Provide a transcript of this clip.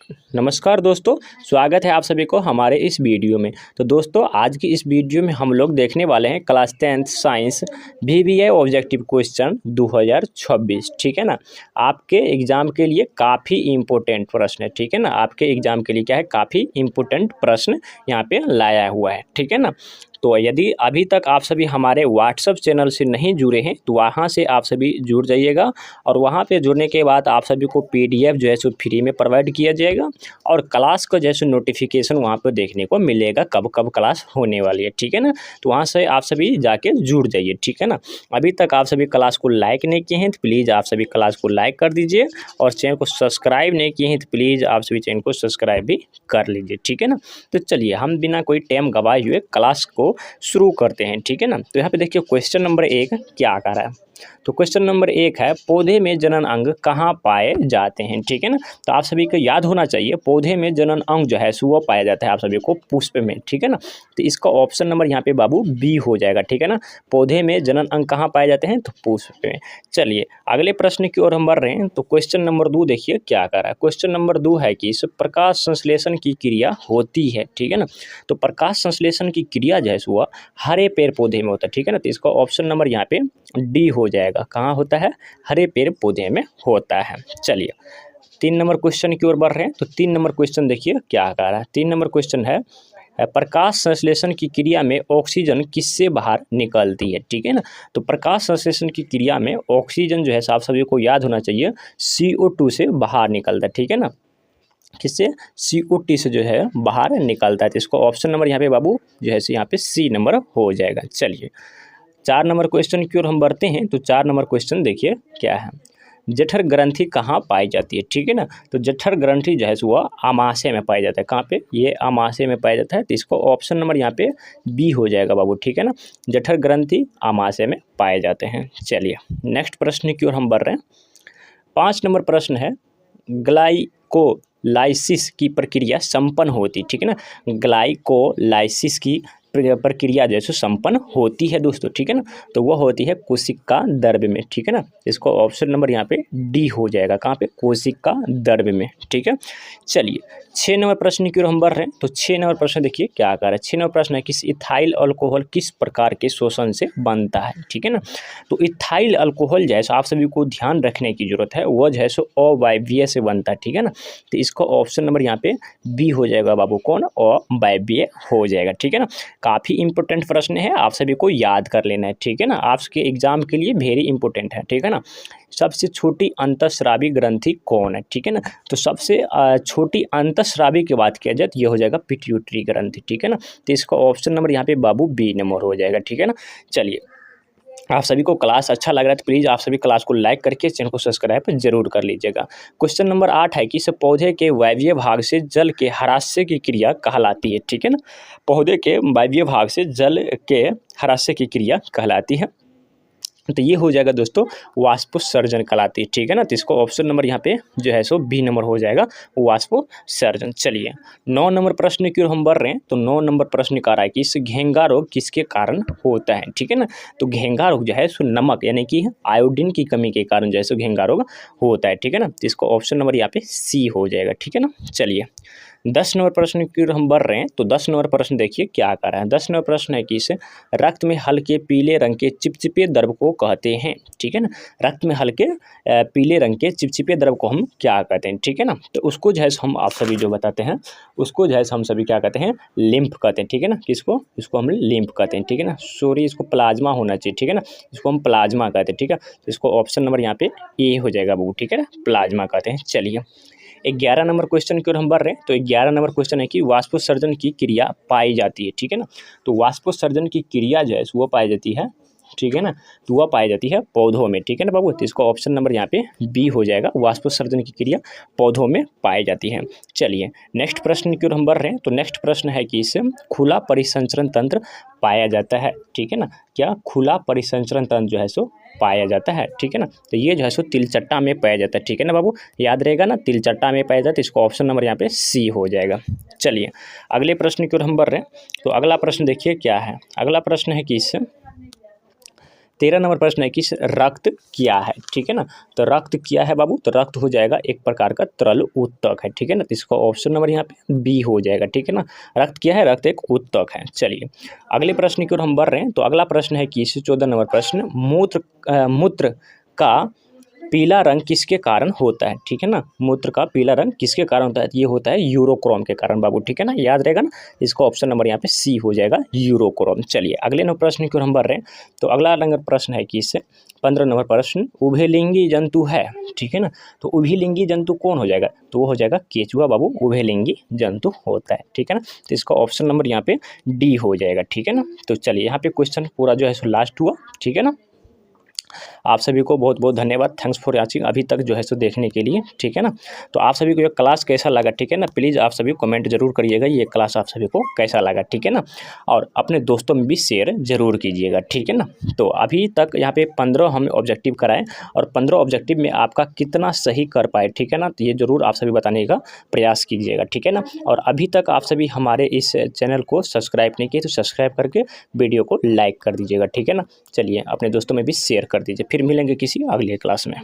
नमस्कार दोस्तों, स्वागत है आप सभी को हमारे इस वीडियो में। तो दोस्तों, आज की इस वीडियो में हम लोग देखने वाले हैं class 10th science VBA objective question 2026। ठीक है ना। आपके एग्ज़ाम के लिए काफ़ी इम्पोर्टेंट प्रश्न है। ठीक है ना। आपके एग्ज़ाम के लिए क्या है, काफ़ी इम्पोर्टेंट प्रश्न यहाँ पे लाया हुआ है। ठीक है ना। तो यदि अभी तक आप सभी हमारे व्हाट्सएप चैनल से नहीं जुड़े हैं तो वहाँ से आप सभी जुड़ जाइएगा, और वहाँ पे जुड़ने के बाद आप सभी को PDF जो है सो फ्री में प्रोवाइड किया जाएगा, और क्लास का जैसे नोटिफिकेशन वहाँ पर देखने को मिलेगा कब कब क्लास होने वाली है। ठीक है ना। तो वहाँ से आप सभी जाके जुड़ जाइए। ठीक है ना। अभी तक आप सभी क्लास को लाइक नहीं किए हैं तो प्लीज़ आप सभी क्लास को लाइक कर दीजिए, और चैनल को सब्सक्राइब नहीं किए हैं तो प्लीज़ आप सभी चैनल को सब्सक्राइब भी कर लीजिए। ठीक है ना। तो चलिए हम बिना कोई टाइम गवाए हुए क्लास को शुरू करते हैं। ठीक है ना। तो यहाँ पे देखिए क्वेश्चन नंबर 1 क्या आ रहा है। तो क्वेश्चन नंबर 1 है, पौधे में जनन अंग कहाँ पाए जाते हैं। ठीक है ना। तो आप सभी को याद होना चाहिए, पौधे में जनन अंग जो है वो पाया जाता है आप सभी को पुष्प में। ठीक है ना। तो इसका ऑप्शन नंबर यहाँ पे बाबू बी हो जाएगा। ठीक है ना। पौधे में जनन अंग कहाँ पाए जाते हैं, तो पुष्प में। चलिए अगले प्रश्न की ओर हम बढ़ रहे हैं। तो क्वेश्चन नंबर 2 देखिए क्या कर रहा है। क्वेश्चन नंबर 2 है कि इस प्रकाश संश्लेषण की क्रिया होती है। ठीक है ना। तो प्रकाश संश्लेषण की क्रिया जो है वह हरे पेड़ पौधे में होता है। ठीक है ना। तो इसका ऑप्शन नंबर यहाँ पे डी हो जाएगा। कहाँ होता है, हरे पेड़ पौधे में होता है। चलिए 3 नंबर क्वेश्चन की ओर बढ़ रहे हैं। तो 3 नंबर क्वेश्चन देखिए क्या कह रहा है। 3 नंबर क्वेश्चन है, प्रकाश संश्लेषण की क्रिया में ऑक्सीजन किससे बाहर निकलती है। ठीक है ना। तो प्रकाश संश्लेषण की क्रिया में ऑक्सीजन जो है आप सभी को याद होना चाहिए CO2 से बाहर निकलता है। ठीक है ना। किससे, CO2 से जो है बाहर निकलता है। तो इसको ऑप्शन नंबर यहाँ पे बाबू जो है यहाँ पे C नंबर हो जाएगा। चलिए 4 नंबर क्वेश्चन की ओर हम बढ़ते हैं। तो 4 नंबर क्वेश्चन देखिए क्या है, जठर ग्रंथि कहाँ पाई जाती है। ठीक है ना। तो जठर ग्रंथि जो है वह आमाशय में पाया जाता है। कहाँ पे, ये आमाशय में पाया जाता है। तो इसको ऑप्शन नंबर यहाँ पे बी हो जाएगा बाबू। ठीक है ना। जठर ग्रंथि आमाशय में पाए जाते हैं। चलिए नेक्स्ट प्रश्न की ओर हम बढ़ रहे हैं। 5 नंबर प्रश्न है, ग्लाइकोलाइसिस की प्रक्रिया संपन्न होती। ठीक है ना। ग्लाइकोलाइसिस की प्रक्रिया जैसे संपन्न होती है दोस्तों। ठीक है ना। तो वह होती है कोशिका द्रव्य में। ठीक है ना। इसको ऑप्शन नंबर यहाँ पे डी हो जाएगा। कहाँ पे, कोशिका द्रव्य में। ठीक है। चलिए 6 नंबर प्रश्न की ओर हम बढ़ रहे हैं। तो 6 नंबर प्रश्न देखिए क्या कर रहा है। 6 नंबर प्रश्न है, किस इथाइल अल्कोहल किस प्रकार के शोषण से बनता है। ठीक है ना। तो इथाइल अल्कोहल जो है आप सभी को ध्यान रखने की जरूरत है, वह जो है अवायवीय से बनता है। ठीक है ना। तो इसका ऑप्शन नंबर यहाँ पे बी हो जाएगा बाबू। कौन, अवायवीय हो जाएगा। ठीक है ना। काफ़ी इंपॉर्टेंट प्रश्न है, आप सभी को याद कर लेना है। ठीक है ना। आपके एग्जाम के लिए वेरी इंपॉर्टेंट है। ठीक है ना। सबसे छोटी अंतःस्रावी ग्रंथि कौन है। ठीक है ना। तो सबसे छोटी अंतःस्रावी की बात किया जाए तो ये हो जाएगा पिट्यूटरी ग्रंथि। ठीक है ना। तो इसका ऑप्शन नंबर यहाँ पे बाबू बी नंबर हो जाएगा। ठीक है ना। चलिए आप सभी को क्लास अच्छा लग रहा है तो प्लीज़ आप सभी क्लास को लाइक करके चैनल को सब्सक्राइब जरूर कर लीजिएगा। क्वेश्चन नंबर 8 है कि इस पौधे के वायवीय भाग से जल के ह्रास्य की क्रिया कहलाती है। ठीक है ना। पौधे के वायवीय भाग से जल के ह्रास्य की क्रिया कहलाती है। तो ये हो जाएगा दोस्तों वाष्पोत्सर्जन कहलाती है। ठीक है ना। तो इसको ऑप्शन नंबर यहाँ पे जो है बी नंबर हो जाएगा, वाष्पोत्सर्जन। चलिए 9 नंबर प्रश्न की ओर हम बढ़ रहे हैं। तो 9 नंबर प्रश्न का रहा है कि इस घेंगा रोग किसके कारण होता है। ठीक है ना। तो घेंगा रोग जो है नमक यानी कि आयोडीन की कमी के कारण जो है घेंगा रोग होता है। ठीक है ना। तो इसको ऑप्शन नंबर यहाँ पे सी हो जाएगा। ठीक है ना। चलिए 10 नंबर प्रश्न की ओर हम बढ़ रहे हैं। तो 10 नंबर प्रश्न देखिए क्या कर रहा है। 10 नंबर प्रश्न है कि इस रक्त में हल्के पीले रंग के चिपचिपे द्रव को कहते हैं। ठीक है ना। रक्त में हल्के पीले रंग के चिपचिपे द्रव को हम क्या कहते हैं। ठीक है ना। तो उसको जो है हम आप सभी जो बताते हैं, उसको जो है हम सभी क्या कहते हैं, लिम्फ कहते हैं। ठीक है ना। किसको, इसको हम लिम्फ कहते हैं। ठीक है ना। सॉरी, इसको प्लाज्मा होना चाहिए। ठीक है ना। इसको हम प्लाज्मा कहते हैं। ठीक है। तो इसको ऑप्शन नंबर यहाँ पे ए हो जाएगा वो। ठीक है ना। प्लाज्मा कहते हैं। चलिए 11 नंबर क्वेश्चन की ओर हम बढ़ रहे हैं। तो 11 नंबर क्वेश्चन है कि वाष्पोत्सर्जन की क्रिया पाई जाती है। ठीक है ना। तो वाष्पोत्सर्जन की क्रिया जो है वो पाई जाती है। ठीक है ना। तो वह पाई जाती है पौधों में। ठीक है ना बाबू। तो इसका ऑप्शन नंबर यहाँ पे बी हो जाएगा, वाष्पोत्सर्जन की क्रिया पौधों में पाई जाती है। चलिए नेक्स्ट प्रश्न की ओर हम बढ़ रहे हैं। तो नेक्स्ट प्रश्न है कि इससे खुला परिसंचरण तंत्र पाया जाता है। ठीक है ना। क्या खुला परिसंचरण तंत्र जो है पाया जाता है। ठीक है ना। तो ये जो है तिलचट्टा में पाया जाता है। ठीक है ना बाबू, याद रहेगा ना, तिलचट्टा में पाया जाता है। इसको ऑप्शन नंबर यहाँ पे सी हो जाएगा। चलिए अगले प्रश्न की ओर हम बढ़ रहे हैं। तो अगला प्रश्न देखिए क्या है। अगला प्रश्न है कि इससे 13 नंबर प्रश्न है कि रक्त क्या है, ठीक है ना। तो रक्त क्या है बाबू, तो रक्त हो जाएगा एक प्रकार का तरल ऊतक है, ठीक है ना। तो इसका ऑप्शन नंबर यहाँ पे बी हो जाएगा, ठीक है ना। रक्त क्या है, रक्त एक ऊतक है। चलिए अगले प्रश्न की ओर हम बढ़ रहे हैं। तो अगला प्रश्न है कि 14 नंबर प्रश्न, मूत्र का पीला रंग किसके कारण होता है, ठीक है ना। मूत्र का पीला रंग किसके कारण होता है, ये होता है यूरोक्रोम के कारण बाबू, ठीक है ना, याद रहेगा ना। इसका ऑप्शन नंबर यहाँ पे सी हो जाएगा, यूरोक्रोम। चलिए अगले नंबर प्रश्न की ओर हम बढ़ रहे हैं। तो अगला नंबर प्रश्न है कि इससे 15 नंबर प्रश्न, उभयलिंगी जंतु है, ठीक है ना। तो उभयलिंगी जंतु कौन हो जाएगा, तो वो हो जाएगा केचुआ बाबू, उभयलिंगी जंतु होता है, ठीक है ना। तो इसका ऑप्शन नंबर यहाँ पे डी हो जाएगा, ठीक है ना। तो चलिए यहाँ पे क्वेश्चन पूरा जो है सो लास्ट हुआ, ठीक है ना। आप सभी को बहुत बहुत धन्यवाद, थैंक्स फॉर वॉचिंग अभी तक जो है सो देखने के लिए, ठीक है ना। तो आप सभी को ये क्लास कैसा लगा, ठीक है ना, प्लीज़ आप सभी कमेंट जरूर करिएगा ये क्लास आप सभी को कैसा लगा, ठीक है ना। और अपने दोस्तों में भी शेयर जरूर कीजिएगा, ठीक है ना। तो अभी तक यहाँ पे 15 हम ऑब्जेक्टिव कराएं और 15 ऑब्जेक्टिव में आपका कितना सही कर पाए, ठीक है ना, तो ये जरूर आप सभी बताने का प्रयास कीजिएगा, ठीक है ना। और अभी तक आप सभी हमारे इस चैनल को सब्सक्राइब नहीं किए तो सब्सक्राइब करके वीडियो को लाइक कर दीजिएगा, ठीक है ना। चलिए अपने दोस्तों में भी शेयर कर दीजिए। फिर मिलेंगे किसी अगले क्लास में।